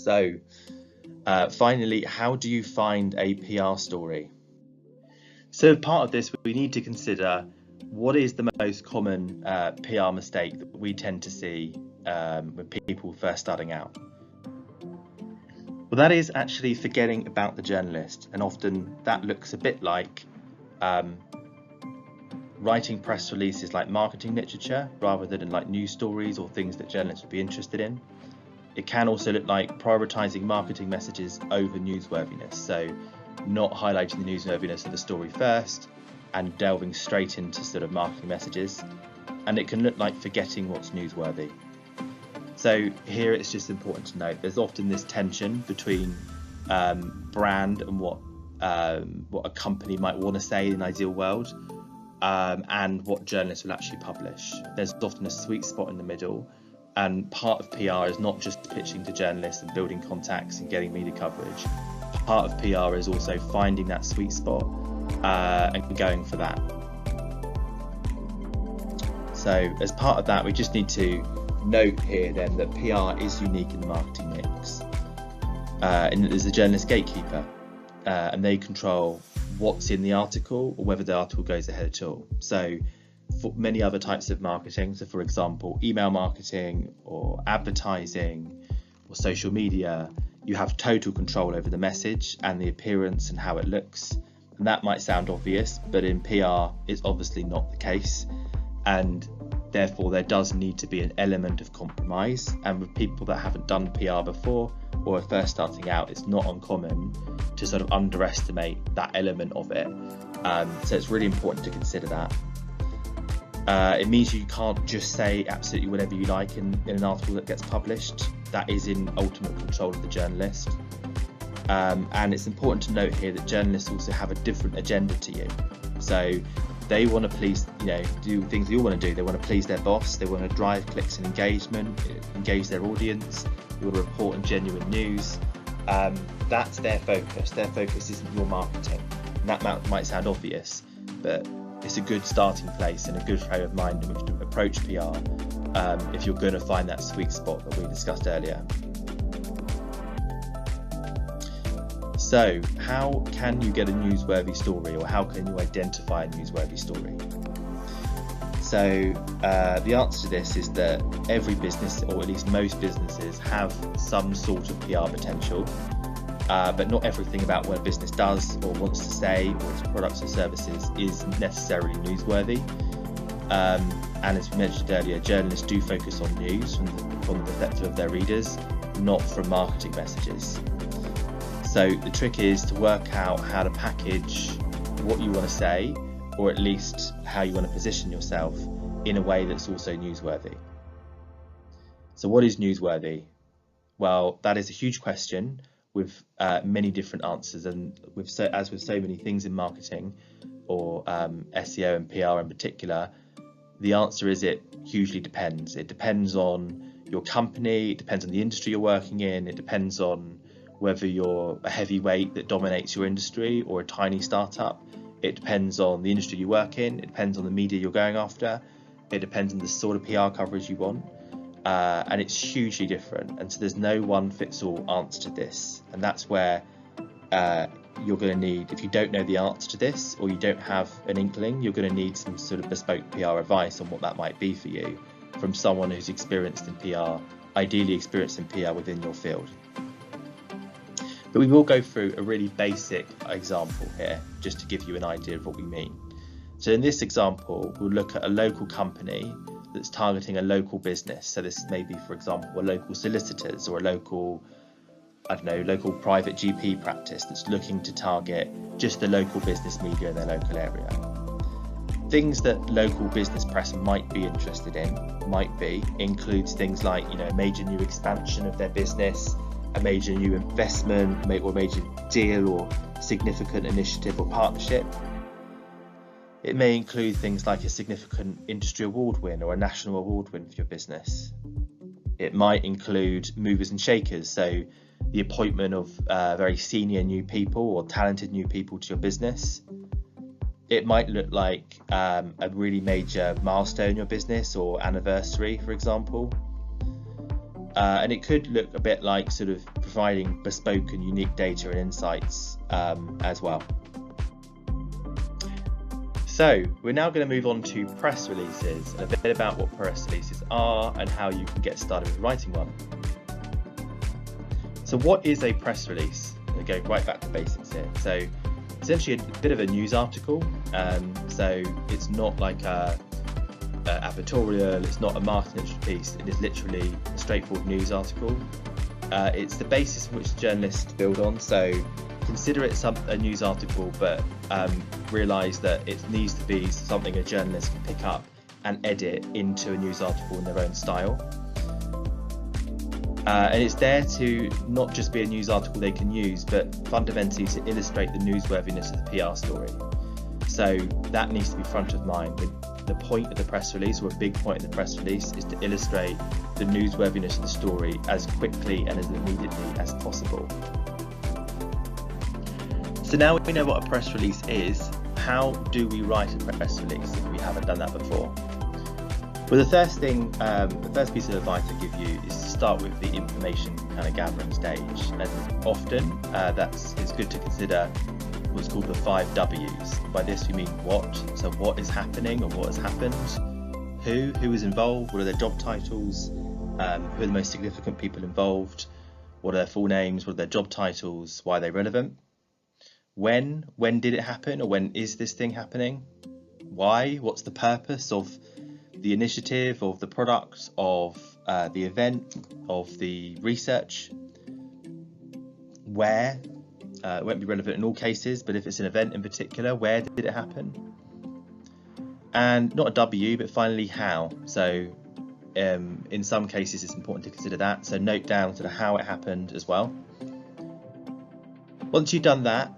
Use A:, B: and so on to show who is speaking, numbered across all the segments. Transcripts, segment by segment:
A: So finally, how do you find a PR story? So part of this, we need to consider what is the most common PR mistake that we tend to see when people first starting out. Well, that is actually forgetting about the journalist, and often that looks a bit like writing press releases like marketing literature rather than like news stories or things that journalists would be interested in. It can also look like prioritizing marketing messages over newsworthiness, so not highlighting the newsworthiness of the story first and delving straight into sort of marketing messages. And it can look like forgetting what's newsworthy. So here it's just important to note there's often this tension between brand and what a company might want to say in an ideal world and what journalists will actually publish. There's often a sweet spot in the middle, and part of PR is not just pitching to journalists and building contacts and getting media coverage. Part of PR is also finding that sweet spot and going for that. So as part of that, we just need to note here then that PR is unique in the marketing mix, and that there's a journalist gatekeeper, and they control what's in the article or whether the article goes ahead at all. So for many other types of marketing, so for example email marketing or advertising or social media, you have total control over the message and the appearance and how it looks, and that might sound obvious, but in PR it's obviously not the case, and therefore there does need to be an element of compromise. And with people that haven't done PR before or are first starting out, it's not uncommon to sort of underestimate that element of it, so it's really important to consider that. It means you can't just say absolutely whatever you like in an article that gets published. That is in ultimate control of the journalist. And it's important to note here that journalists also have a different agenda to you. So they want to please, do things they all want to do. They want to please their boss. They want to drive clicks and engagement, engage their audience. They want to report on genuine news. That's their focus. Their focus isn't your marketing. And that might sound obvious, but it's a good starting place and a good frame of mind in which to approach PR if you're going to find that sweet spot that we discussed earlier. So how can you get a newsworthy story, or how can you identify a newsworthy story? So the answer to this is that every business, or at least most businesses, have some sort of PR potential. But not everything about what a business does or wants to say or its products or services is necessarily newsworthy. And as we mentioned earlier, journalists do focus on news from the perspective of their readers, not from marketing messages. So the trick is to work out how to package what you want to say, or at least how you want to position yourself in a way that's also newsworthy. So what is newsworthy? Well, that is a huge question with many different answers, and as with so many things in marketing or SEO and PR in particular, the answer is it hugely depends. It depends on your company, it depends on the industry you're working in, it depends on whether you're a heavyweight that dominates your industry or a tiny startup. It depends on the industry you work in, it depends on the media you're going after, it depends on the sort of PR coverage you want. And it's hugely different, and so there's no one fits all answer to this, and that's where you're going to need, if you don't know the answer to this or you don't have an inkling, you're going to need some sort of bespoke PR advice on what that might be for you from someone who's experienced in PR, ideally experienced in PR within your field. But we will go through a really basic example here just to give you an idea of what we mean. So in this example, we'll look at a local company that's targeting a local business. So this may be, for example, a local solicitors or a local private GP practice that's looking to target just the local business media in their local area. Things that local business press might be interested in includes things like, a major new expansion of their business, a major new investment, or a major deal or significant initiative or partnership. It may include things like a significant industry award win or a national award win for your business. It might include movers and shakers, so the appointment of very senior new people or talented new people to your business. It might look like a really major milestone in your business or anniversary, for example. And it could look a bit like sort of providing bespoke and unique data and insights as well. So we're now going to move on to press releases and a bit about what press releases are and how you can get started with writing one. So what is a press release? We go right back to basics here. So essentially a bit of a news article. So it's not like a advertorial, it's not a marketing piece, it is literally a straightforward news article. It's the basis on which journalists build on, so consider it a news article, but realise that it needs to be something a journalist can pick up and edit into a news article in their own style. And it's there to not just be a news article they can use, but fundamentally to illustrate the newsworthiness of the PR story. So that needs to be front of mind. The point of the press release, or a big point of the press release, is to illustrate the newsworthiness of the story as quickly and as immediately as possible. So now we know what a press release is. How do we write a press release if we haven't done that before? Well, the first piece of advice I give you is to start with the information kind of gathering stage, and often it's good to consider what's called the 5 W's. By this we mean what, so what is happening or what has happened, who is involved, what are their job titles, who are the most significant people involved, what are their full names, what are their job titles, why are they relevant, when did it happen, or when is this thing happening, why, what's the purpose of the initiative, of the product, of the event, of the research, where. It won't be relevant in all cases, but if it's an event in particular, where did it happen? And not a W, but finally how. So in some cases it's important to consider that, so note down sort of how it happened as well. Once you've done that,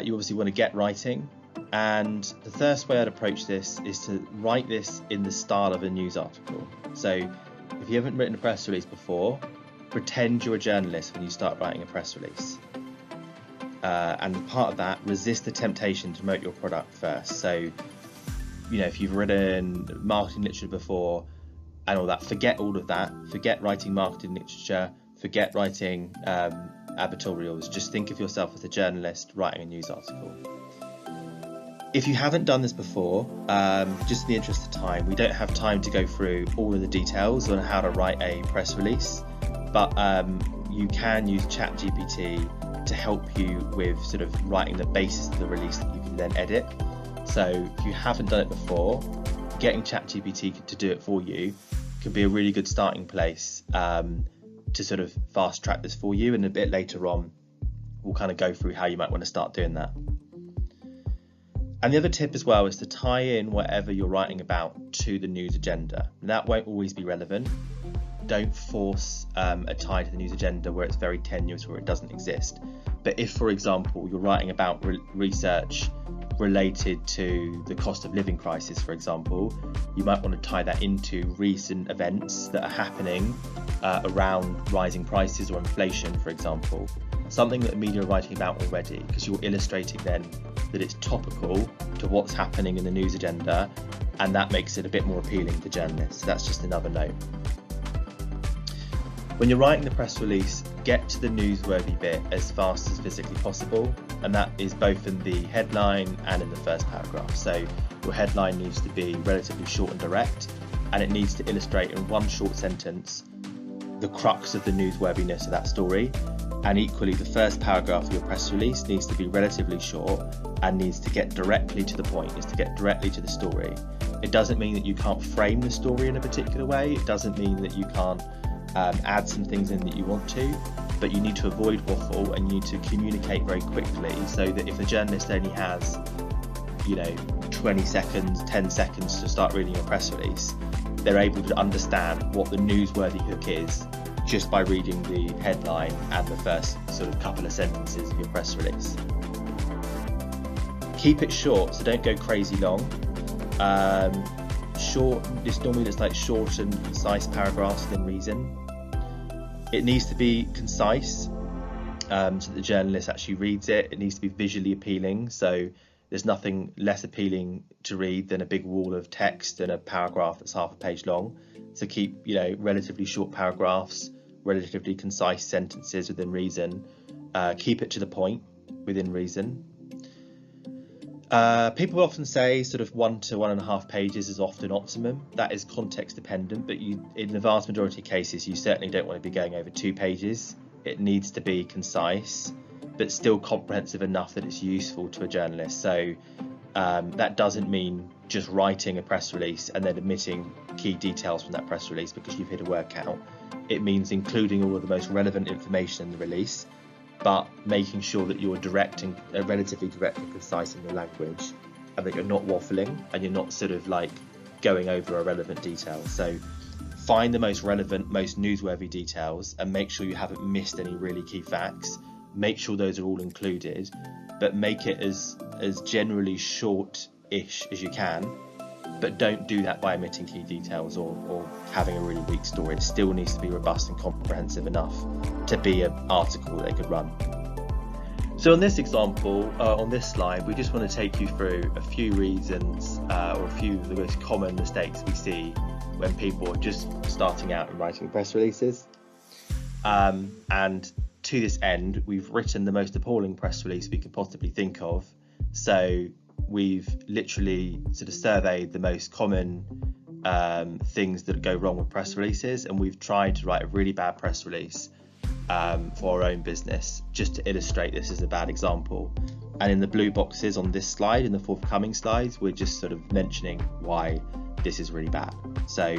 A: you obviously want to get writing, and the first way I'd approach this is to write this in the style of a news article. So if you haven't written a press release before, pretend you're a journalist when you start writing a press release. And part of that, resist the temptation to promote your product first. So, if you've written marketing literature before and all that, forget all of that. Forget writing marketing literature. Forget writing advertorials. Just think of yourself as a journalist writing a news article. If you haven't done this before, just in the interest of time, we don't have time to go through all of the details on how to write a press release, but you can use ChatGPT to help you with sort of writing the basis of the release that you can then edit. So if you haven't done it before, getting ChatGPT to do it for you could be a really good starting place to sort of fast track this for you, and a bit later on we'll kind of go through how you might want to start doing that. And the other tip as well is to tie in whatever you're writing about to the news agenda. That won't always be relevant. Don't force a tie to the news agenda where it's very tenuous, where it doesn't exist. But if, for example, you're writing about research related to the cost of living crisis, for example, you might want to tie that into recent events that are happening around rising prices or inflation, for example. Something that the media are writing about already, because you're illustrating then that it's topical to what's happening in the news agenda, and that makes it a bit more appealing to journalists. So that's just another note. When you're writing the press release, get to the newsworthy bit as fast as physically possible, and that is both in the headline and in the first paragraph. So your headline needs to be relatively short and direct, and it needs to illustrate in one short sentence the crux of the newsworthiness of that story. And equally, the first paragraph of your press release needs to be relatively short and needs to get directly to the point, needs to get directly to the story. It doesn't mean that you can't frame the story in a particular way. It doesn't mean that you can't add some things in that you want to, but you need to avoid waffle and you need to communicate very quickly, so that if a journalist only has 20 seconds, 10 seconds to start reading your press release, they're able to understand what the newsworthy hook is just by reading the headline and the first sort of couple of sentences of your press release. Keep it short, so don't go crazy long. Short, normally it's like short and concise paragraphs within reason. It needs to be concise, so that the journalist actually reads it. It needs to be visually appealing, so there's nothing less appealing to read than a big wall of text and a paragraph that's half a page long. So keep relatively short paragraphs relatively concise sentences within reason. Keep it to the point within reason. People often say sort of 1 to 1.5 pages is often optimum. That is context dependent, but in the vast majority of cases, you certainly don't want to be going over 2 pages. It needs to be concise, but still comprehensive enough that it's useful to a journalist. So that doesn't mean just writing a press release and then omitting key details from that press release because you've hit a word count. It means including all of the most relevant information in the release, but making sure that you're relatively direct and concise in your language, and that you're not waffling and you're not sort of like going over irrelevant details. So find the most relevant, most newsworthy details and make sure you haven't missed any really key facts. Make sure those are all included, but make it as generally short-ish as you can, but don't do that by omitting key details or having a really weak story. It still needs to be robust and comprehensive enough to be an article that they could run. So on this example, on this slide, we just want to take you through a few reasons or a few of the most common mistakes we see when people are just starting out in writing press releases. And to this end, we've written the most appalling press release we could possibly think of. So we've literally sort of surveyed the most common things that go wrong with press releases, and we've tried to write a really bad press release for our own business just to illustrate this as a bad example. And in the blue boxes on this slide, in the forthcoming slides, we're just sort of mentioning why this is really bad. So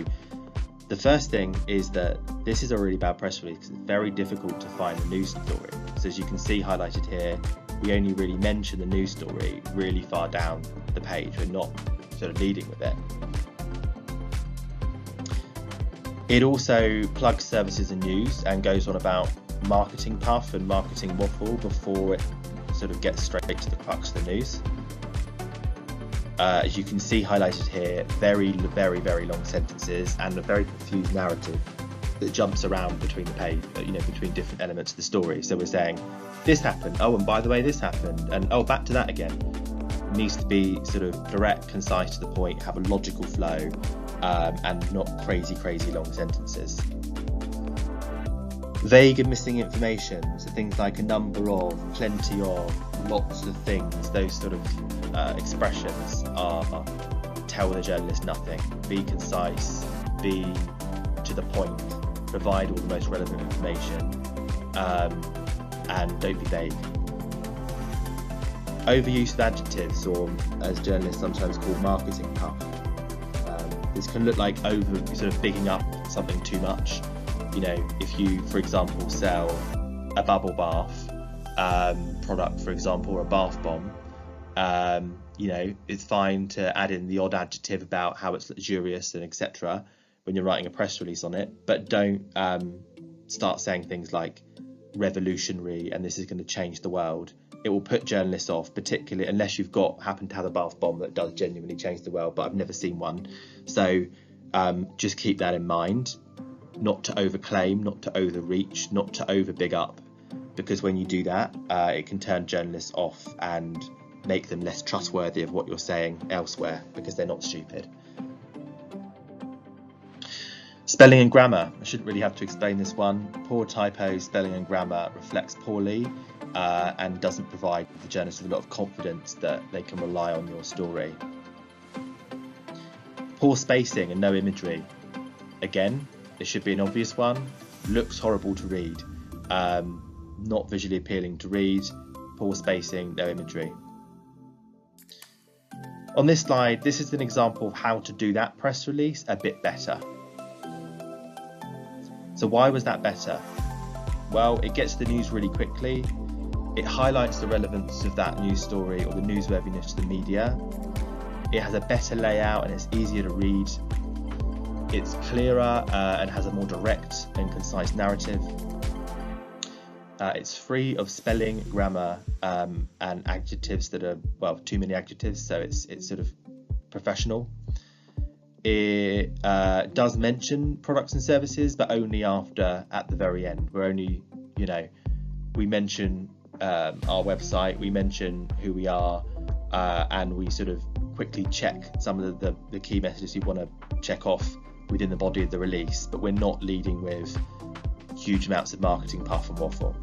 A: the first thing is that this is a really bad press release because it's very difficult to find the news story. So as you can see highlighted here, we only really mention the news story really far down the page. We're not sort of leading with it. It also plugs services and news and goes on about marketing puff and marketing waffle before it sort of gets straight to the crux of the news. As you can see highlighted here, very long sentences and a very confused narrative that jumps around between the page, between different elements of the story. So we're saying this happened, oh, and by the way this happened, and oh, back to that again. It needs to be sort of direct, concise, to the point, have a logical flow, and not crazy long sentences. Vague and missing information, so things like a number of, plenty of, lots of things, those sort of expressions tell the journalist nothing. Be concise, be to the point, provide all the most relevant information, and don't be vague. Overuse of adjectives, or as journalists sometimes call marketing puff. This can look like sort of bigging up something too much. If you, for example, sell a bubble bath product, for example, or a bath bomb, it's fine to add in the odd adjective about how it's luxurious and etc. when you're writing a press release on it, but don't start saying things like revolutionary and this is going to change the world. It will put journalists off, particularly unless you've happen to have a bath bomb that does genuinely change the world, but I've never seen one. So just keep that in mind, not to overclaim, not to overreach, not to over big up, because when you do that, it can turn journalists off and make them less trustworthy of what you're saying elsewhere because they're not stupid. Spelling and grammar. I shouldn't really have to explain this one. Poor typo, spelling and grammar reflects poorly and doesn't provide the journalist with a lot of confidence that they can rely on your story. Poor spacing and no imagery. Again, this should be an obvious one. Looks horrible to read. Not visually appealing to read. Poor spacing, no imagery. On this slide, this is an example of how to do that press release a bit better. So why was that better? Well, it gets the news really quickly. It highlights the relevance of that news story or the newsworthiness to the media. It has a better layout and it's easier to read. It's clearer and has a more direct and concise narrative. It's free of spelling, grammar, and adjectives that are, too many adjectives, so it's sort of professional. It does mention products and services, but only at the very end. We mention our website, we mention who we are, and we sort of quickly check some of the key messages you want to check off within the body of the release, but we're not leading with huge amounts of marketing puff and waffle.